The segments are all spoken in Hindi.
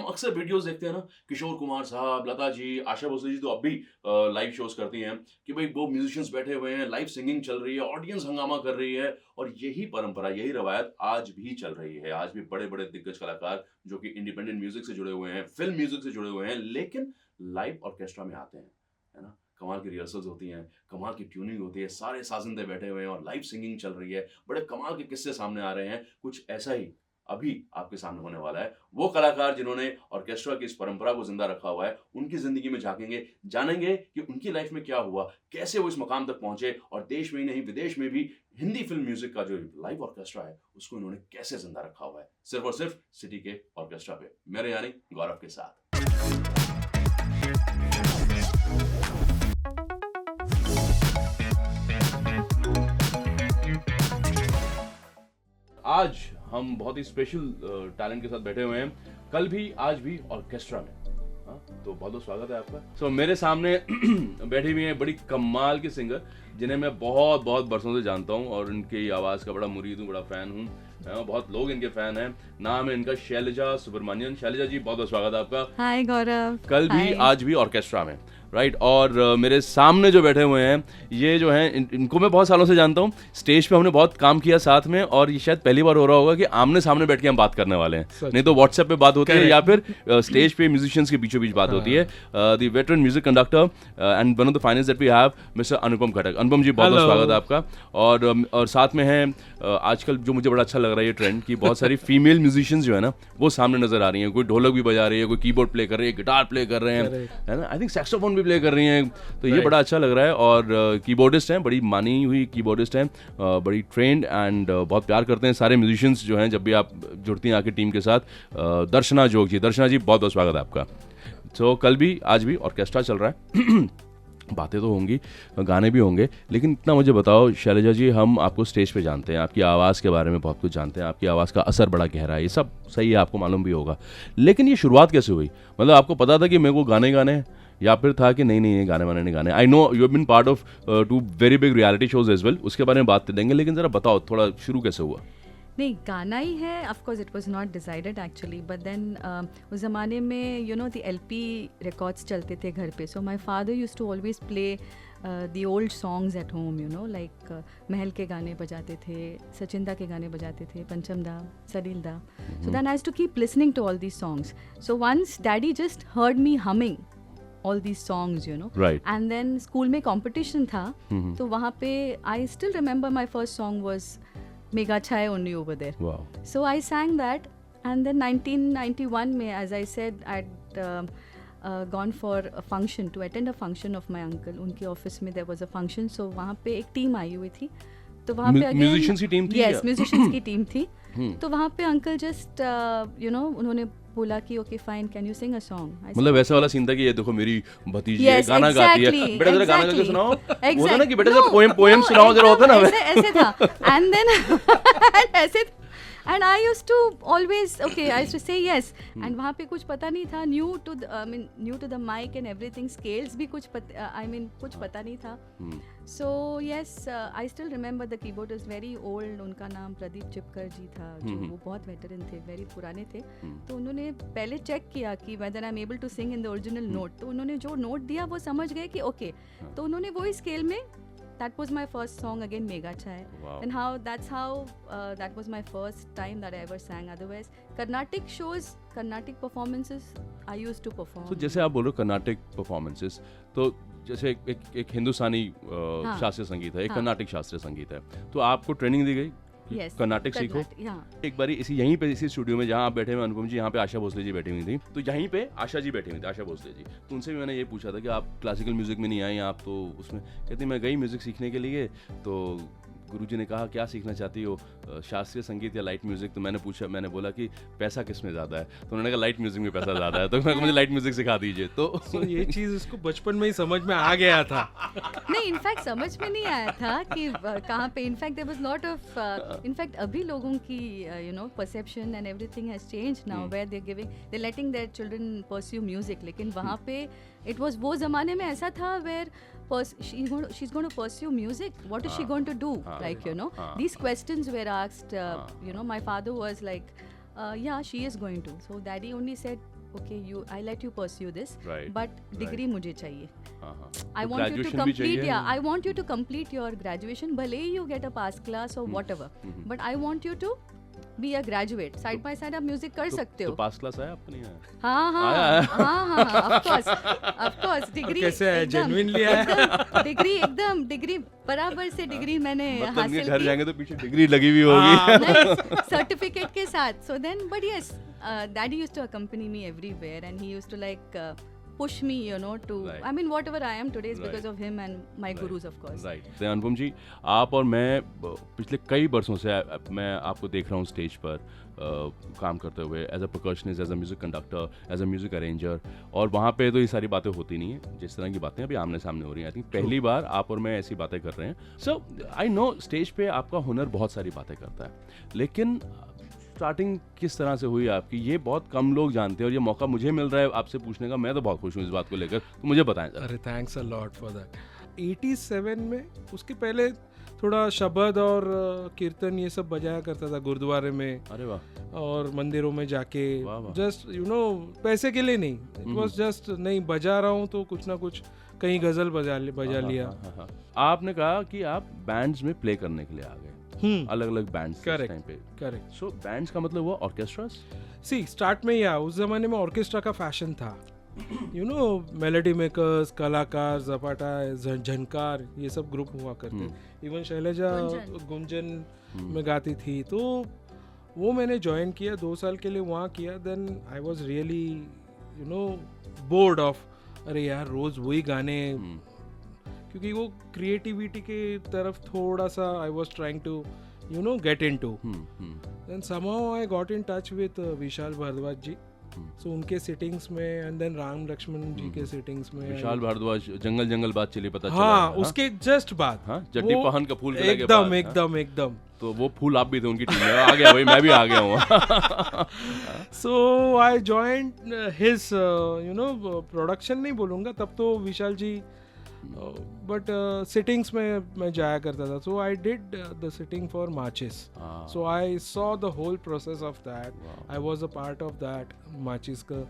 अक्सर वीडियोस देखते हैं ना, किशोर कुमार साहब, लता जी, आशा भोसले जी तो अब भी लाइव शोज करती हैं कि भाई वो म्यूजिशियंस बैठे हुए हैं, लाइव सिंगिंग चल रही है, ऑडियंस हंगामा कर रही है और यही परंपरा, यही रवायत आज भी चल रही है। आज भी बड़े-बड़े दिग्गज कलाकार जो कि इंडिपेंडेंट म्यूजिक से जुड़े हुए हैं, फिल्म म्यूजिक से जुड़े हुए हैं, लेकिन लाइव ऑर्केस्ट्रा में आते हैं, है ना? कमाल की रिहर्सल्स होती हैं, कमाल की ट्यूनिंग होती है, सारे साजिंदे बैठे हुए हैं और लाइव सिंगिंग चल रही है, बड़े कमाल के किस्से सामने आ रहे हैं। कुछ ऐसा ही अभी आपके सामने होने वाला है। वो कलाकार जिन्होंने ऑर्केस्ट्रा की इस परंपरा को ज़िंदा रखा हुआ है, उनकी ज़िंदगी में झाँकेंगे, जानेंगे कि उनकी लाइफ में क्या हुआ, कैसे वो इस मकाम तक पहुँचे और देश में ही नहीं, विदेश में भी हिंदी फ़िल्म म्यूज़िक का जो लाइव ऑर्केस्ट्रा है, उसको इन्होंने कैसे ज़िंदा रखा हुआ है। सिर्फ़ और सिर्फ़ सिटी के ऑर्केस्ट्रा पे। मेरे यानी गौरव के साथ। आज हम बहुत ही स्पेशल टैलेंट के साथ बैठे हुए हैं, कल भी आज भी ऑर्केस्ट्रा में। हाँ, तो बहुत बहुत स्वागत है आपका। मेरे सामने बैठी हुई है बड़ी कमाल की सिंगर जिन्हें मैं बहुत बहुत बरसों से जानता हूँ और इनकी आवाज़ का बड़ा मुरीद हूँ, बड़ा फ़ैन हूँ। बहुत लोग इनके फ़ैन हैं। नाम है इनका शैलजा सुब्रमण्यन। शैलजा जी बहुत बहुत स्वागत है आपका। हाय गौरव। कल भी आज भी ऑर्केस्ट्रा में, राइट। और मेरे सामने जो बैठे हुए हैं ये जो हैं इनको मैं बहुत सालों से जानता हूँ। स्टेज पे हमने बहुत काम किया साथ में और ये शायद पहली बार हो रहा होगा कि आमने सामने बैठ के हम बात करने वाले हैं। नहीं तो व्हाट्सएप पे बात होती है या फिर स्टेज पे म्यूजिशियंस के बीचों बीच बात होती है। The veteran music conductor and one of the finest that we have mister Anupam Khatak. Anupam ji बहुत बहुत स्वागत है आपका। और साथ में है आजकल जो मुझे बड़ा अच्छा लग रहा है ये ट्रेंड कि बहुत सारी फीमेल म्यूजिशियंस जो है ना वो सामने नजर आ रही हैं। कोई ढोलक भी बजा रही है, कोई कीबोर्ड प्ले कर रही है, गिटार प्ले कर रहे हैं, है ना। आई थिंक सैक्सोफोन भी प्ले कर रही हैं, तो ये बड़ा अच्छा लग रहा है। और कीबोर्डिस्ट हैं, बड़ी मानी हुई कीबोर्डिस्ट हैं, बड़ी ट्रेंड एंड बहुत प्यार करते हैं सारे म्यूजिशियंस जो हैं जब भी आप जुड़ती हैं आके टीम के साथ। दर्शना जोग जी, दर्शना जी बहुत बहुत स्वागत है आपका। तो कल भी आज भी ऑर्केस्ट्रा चल रहा है। बातें तो होंगी, गाने भी होंगे, लेकिन इतना मुझे बताओ शैलजा जी, हम आपको स्टेज पे जानते हैं, आपकी आवाज़ के बारे में बहुत कुछ जानते हैं, आपकी आवाज़ का असर बड़ा गहरा है, ये सब सही है, आपको मालूम भी होगा। लेकिन ये शुरुआत कैसे हुई? मतलब आपको पता था कि मेरे को गाने गाने हैं या फिर था कि नहीं नहीं ये गाने वाने नहीं गाने? I know you have been part of 2 very big reality shows as well, उसके बारे में बात देंगे, लेकिन ज़रा बताओ थोड़ा शुरू कैसे हुआ? नहीं, गाना ही है। Of course it was not decided actually, but then उस ज़माने में you know the LP records चलते थे घर पे। So my father used to always play the old songs at home, you know, like Mahal के गाने बजाते थे, सचिन दा के गाने बजाते थे, पंचम da, Salil da. So then I has to keep listening to all these songs. So once daddy just heard me humming all these songs, you know, right. And then school में competition था, तो वहाँ पे I still remember my first song was Mega Chai Only Over There. Wow. So I sang that, and then 1991 में, as I said, I'd gone for a function, to attend a function of my uncle. उनके ऑफिस में there was a function, so वहाँ पे एक टीम आई हुई थी, तो वहाँ पे म्यूजिशियंस की टीम थी? Yes, म्यूजिशियंस की टीम थी। तो वहाँ पे अंकल जस्ट यू नो उन्होंने बोला कि okay fine, can you sing a song. मतलब वैसा वाला सीन था कि ये देखो मेरी भतीजी है, गाना गाती है, बेटा जरा गाना गा के सुनाओ। होता ना कि बेटा जरा पोएम सुनाओ जरा, होता ना ऐसे था। एंड देन ऐसे, and I used to always, okay, I used to say yes. And वहाँ पे कुछ पता नहीं था, new to the mic and everything, scales भी कुछ कुछ पता नहीं था। So yes, I still remember the keyboard is very old. उनका नाम प्रदीप चिपकर जी था, जो वो बहुत वेटरन थे, वेरी पुराने थे। तो उन्होंने पहले चेक किया कि whether I'm able to sing in the original note। तो उन्होंने जो नोट दिया वो समझ गए कि ओके, तो उन्होंने वही स्केल में, that was my first song again, Mega Chai. Wow. And that's how that was my first time that I ever sang. Otherwise Carnatic shows, Carnatic performances I used to perform. So जैसे आप बोल रहे हो कर्नाटिक परफॉर्मेंसेस, तो जैसे एक हिंदुस्तानी शास्त्रीय संगीत है, एक कर्नाटिक शास्त्रीय संगीत है, तो आपको ट्रेनिंग दी गई कर्नाटिक सीखो? एक बारी यहीं पे इसी स्टूडियो में जहाँ आप बैठे हुए अनुपम जी, यहाँ पे आशा भोसले जी बैठी हुई थी, तो यहीं पे आशा जी बैठी हुई थी, आशा भोसले जी। तो उनसे भी मैंने ये पूछा था कि आप क्लासिकल म्यूजिक में नहीं आई, आप तो उसमें, कहती मैं गई म्यूजिक सीखने के लिए, तो गुरुजी ने कहा क्या सीखना चाहती हो, शास्त्रीय संगीत या लाइट म्यूजिक? तो मैंने बोला कि पैसा किस में ज़्यादा है? तो उन्होंने कहा लाइट म्यूजिक में पैसा ज़्यादा है, तो मुझे लाइट म्यूजिक सिखा दीजिए। तो ये चीज़ उसको बचपन में ही समझ में आ गया था। नहीं, इनफैक्ट समझ में नहीं आया था कि कहाँ पे, in fact there was lot of, in fact अभी लोगों की you know perception and everything has changed now, where they giving, they letting their children pursue music. लेकिन वहाँ पे इट वाज, वो ज़माने में ऐसा था where she's going to pursue music. What is she going to do? Like, you know, these questions were asked. You know, my father was like, yeah, she is going to. So daddy only said, okay, I let you pursue this, Right, but degree मुझे चाहिए. हाँ हाँ I तो want you to graduation भी complete, चाहिए। yeah, I want you to complete your graduation. भले ही you get a pass class or whatever, but I want you to be a graduate. Side by side आप म्यूजिक कर सकते तो हो. पास क्लास आया आपको नहीं आया? हाँ आया है। हाँ हाँ, of course डिग्री कैसे आया? Genuinely आया? डिग्री बराबर से डिग्री मैंने मतलब हासिल ये घर की. जाएंगे तो पीछे डिग्री लगी हुई होगी। सर्टिफिकेट के साथ. So then, but yes, daddy used to accompany me everywhere, and he used to like push me, you know, to. Right. I mean, whatever I am today is Right. because of him and my Right. gurus, of course. Right तो अनुपम जी, आप और मैं पिछले कई बरसों से मैं आपको देख रहा हूँ स्टेज पर काम करते हुए as a percussionist, as a music conductor, as a music arranger, और वहाँ पे तो ये सारी बातें होती नहीं है जिस तरह की बातें अभी आमने सामने हो रही हैं. आई थिंक पहली बार आप और मैं ऐसी बातें कर रहे हैं. सो आई नो स्टेज पे आपका हुनर बहुत सारी बातें करता है, लेकिन स्टार्टिंग किस तरह से हुई आपकी, ये बहुत कम लोग जानते हैं, और ये मौका मुझे मिल रहा है आपसे पूछने का. मैं तो बहुत खुश हूँ इस बात को लेकर, तो मुझे बताएं जरा. अरे thanks a lot for that. 87 में, उसके पहले थोड़ा शबद और कीर्तन ये सब बजाया करता था गुरुद्वारे में अरे वाह. और मंदिरों में जाके. वाह वाह. जस्ट यू नो पैसे के लिए नहीं, इट वाज जस्ट नहीं बजा रहा हूँ तो कुछ ना कुछ कहीं गजल बजा लिया. हाँ. आपने कहा कि आप बैंड्स में प्ले करने के लिए आ गए, अलग अलग बैंड्स टाइम पे. करेक्ट. सो बैंड्स का मतलब हुआ ऑर्केस्ट्रास. सी स्टार्ट में या उस जमाने में ऑर्केस्ट्रा का फैशन था. यू नो मेलोडी मेकर्स, कलाकार, जपाटा, झनकार, ये सब ग्रुप हुआ करते. इवन शैलजा गुंजन में गाती थी, तो वो मैंने ज्वाइन किया 2 साल के लिए वहाँ किया. Then I was really you know bored of, अरे यार रोज वही गाने, क्योंकि वो क्रिएटिविटी के तरफ थोड़ा सा I was trying to you know get into. Then somehow I got in touch with Vishal Bhardwaj ji. So उनके सिटिंग्स में, एंड देन राम लक्ष्मण जी के सिटिंग्स में. विशाल भारद्वाज जंगल जंगल बात चली, पता चला. हाँ, उसके जस्ट बाद. हाँ, जट्टी पहन का फूल के बाद. एकदम. तो वो फूल आप भी थे उनकी टीम में. आ गया भाई, मैं भी आ गया हूँ. So I joined his you know production नहीं बोलूँगा तब तो विशाल जी, बट सिटिंग्स में मैं जाया करता था. So I did the sitting for Maachis. So I saw the whole process of that. I was a part of that Maachis का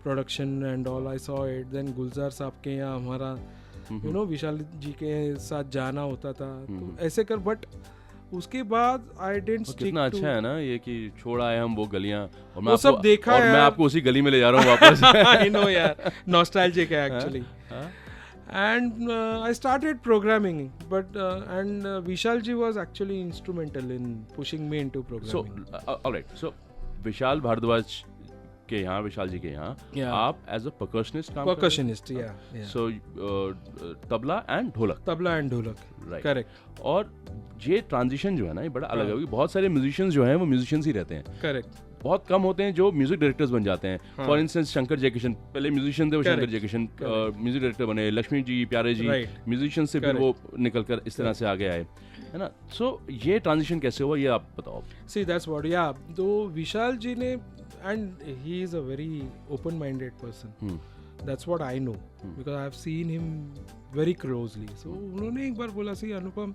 production and all. I saw it. Then Gulzar sahab के यहाँ हमारा यू नो विशाल जी के साथ जाना होता था, तो ऐसे कर. बट उसके बाद आई डिडंट स्टिक. कितना अच्छा है ना ये कि छोड़ आए हम वो गलियां, और मैं वो सब देखा और मैं आपको उसी गली में ले जा रहा हूँ वापस. आई नो यार, नॉस्टैल्जिक है actually. And I started programming, but and Vishal ji was actually instrumental in pushing me into programming. So alright, so Vishal Bhardwaj के यहाँ, विशाल जी के यहाँ आप एज अ परकशनिस्ट काम percussionist, yeah. So tabla and ढोलक. तबला एंड ढोलक, राइट. करेक्ट. और ये ट्रांजिशन जो है ना, ये बड़ा अलग है, क्योंकि बहुत सारे म्यूजिशियंस जो हैं वो म्यूजिशियंस ही रहते हैं. करेक्ट. बहुत कम होते हैं जो म्यूजिक डायरेक्टर्स बन जाते हैं. फॉर इंस्टेंस शंकर जयकिशन पहले म्यूजिशियन थे, वो शंकर जयकिशन म्यूजिक डायरेक्टर बने. लक्ष्मी जी, प्यारे जी म्यूजिशियन से फिर वो निकल कर इस तरह से आगे आए, है ना. सो ये ट्रांजिशन कैसे हुआ, ये आप बताओ. सी दैट्स व्हाट, या तो विशाल जी ने, and he is a very open minded person. That's what I know because I have seen him very closely. So उन्होंने एक बार बोला, सी अनुपम,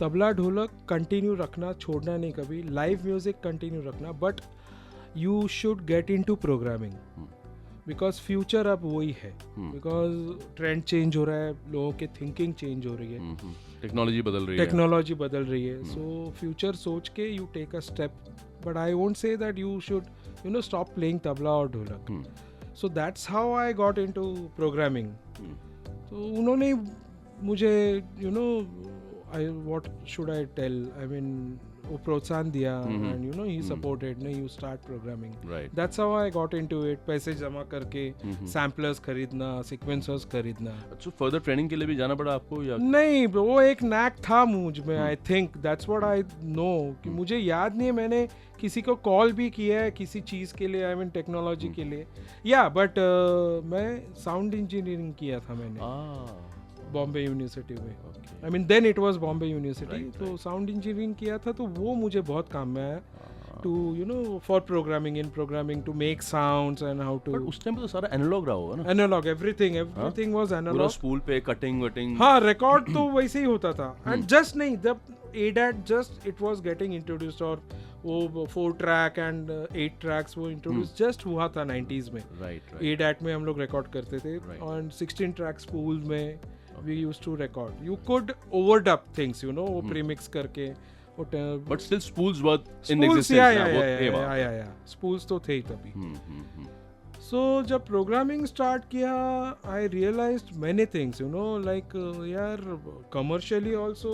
तबला ढोलक कंटिन्यू रखना, छोड़ना नहीं कभी. लाइव म्यूजिक कंटिन्यू रखना, but you should get into programming because future अब वही है. because trend change हो रहा है, लोगों के thinking change हो रही है, टेक्नोलॉजी बदल रही है. so future सोच के you take a step, but I won't say that you should you know stop playing tabla or dholak. so that's how I got into programming. so उन्होंने मुझे you know what should I tell, I mean वो प्रोत्साहन दिया, and you know he supported, नहीं you start programming. That's how I got into it. पैसे जमा करके सैम्पलर्स खरीदना, सीक्वेंसर्स खरीदना. अच्छा, फर्दर ट्रेनिंग के लिए भी जाना पड़ा आपको या नहीं? वो एक नैक था मुझ में. I think that's what I no, कि मुझे याद नहीं है मैंने किसी को कॉल भी किया है किसी चीज़ के लिए, आई मीन टेक्नोलॉजी के लिए. या बट मैं साउंड इंजीनियरिंग किया था मैंने बॉम्बे यूनिवर्सिटी में. I mean then it was Bombay university. तो साउंड इंजीनियरिंग किया था, तो वो मुझे बहुत काम में आया to you know for programming, in programming to make sounds and how to. उस टाइम पे तो सारा एनालॉग रहा होगा ना? Analog, everything was analog. पूरा स्पूल पे कटिंग वटिंग. हाँ, रिकॉर्ड तो वैसे ही होता था. एंड जस्ट नहीं, जब ADAT just it was getting introduced, और वो 4 ट्रैक एंड 8 ट्रैक्स वो इंट्रोड्यूस जस्ट हुआ था 90s में. राइट ADAT में हम लोग रिकॉर्ड करते थे और 16 ट्रैक्स पूल में we used to record. You could overdub things, you know, वो प्रीमिक्स करके. But still spools were in Spools, existence. yeah. Spools तो थे ही तभी. So जब प्रोग्रामिंग स्टार्ट किया I realized many things, you know, like यार commercially also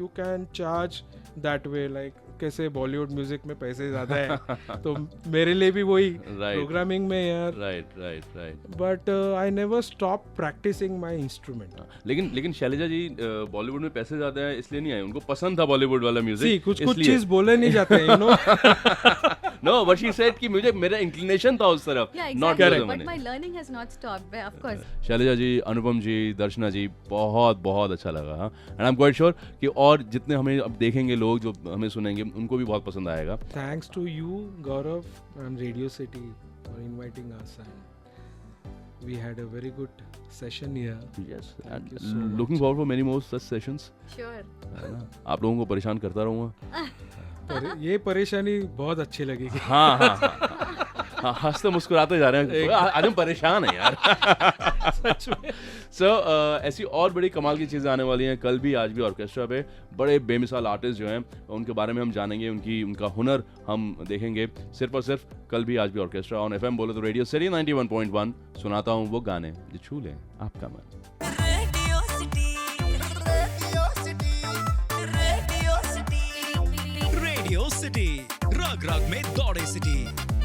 you can charge that way, like कैसे बॉलीवुड म्यूजिक में पैसे ज्यादा है तो मेरे लिए भी वही प्रोग्रामिंग में यार. Right. But I never stop practicing my instrument. लेकिन शैलजा जी बॉलीवुड में पैसे ज्यादा है इसलिए नहीं आए, उनको पसंद था बॉलीवुड वाला म्यूजिक. कुछ चीज बोले नहीं जाते हैं, you know. No, but she said कि मुझे मेरा इंक्लिनेशन था उस तरफ. Not correct, but my learning has not stopped, of course. Shailaja ji, Anupam ji, Darshana ji, बहुत अच्छा लगा. And I am quite sure कि और जितने हमें अब देखेंगे लोग जो हमें सुनेंगे उनको भी बहुत पसंद आएगा. Thanks to you Gaurav and radio city for inviting us. We had a very good session here. Yes, Thank you and so much. looking forward for many more such sessions. Sure. है ना? आप लोगों को परेशान करता रहूँगा. ये परेशानी बहुत अच्छी लगेगी. हाँ, हंसते मुस्कुराते जा रहे हैं. आज हम परेशान हैं यार. सच में. So, ऐसी और बड़ी कमाल की चीज़ें आने वाली हैं कल भी आज भी ऑर्केस्ट्रा पे. बड़े बेमिसाल आर्टिस्ट जो हैं उनके बारे में हम जानेंगे, उनका हुनर हम देखेंगे. सिर्फ और सिर्फ कल भी आज भी ऑर्केस्ट्रा ऑन FM बोले तो रेडियो सिटी 91.1. सुनाता हूँ वो गाने जो छू लें आपका मन. रेडियो सिटी रग रग में दौड़े सिटी.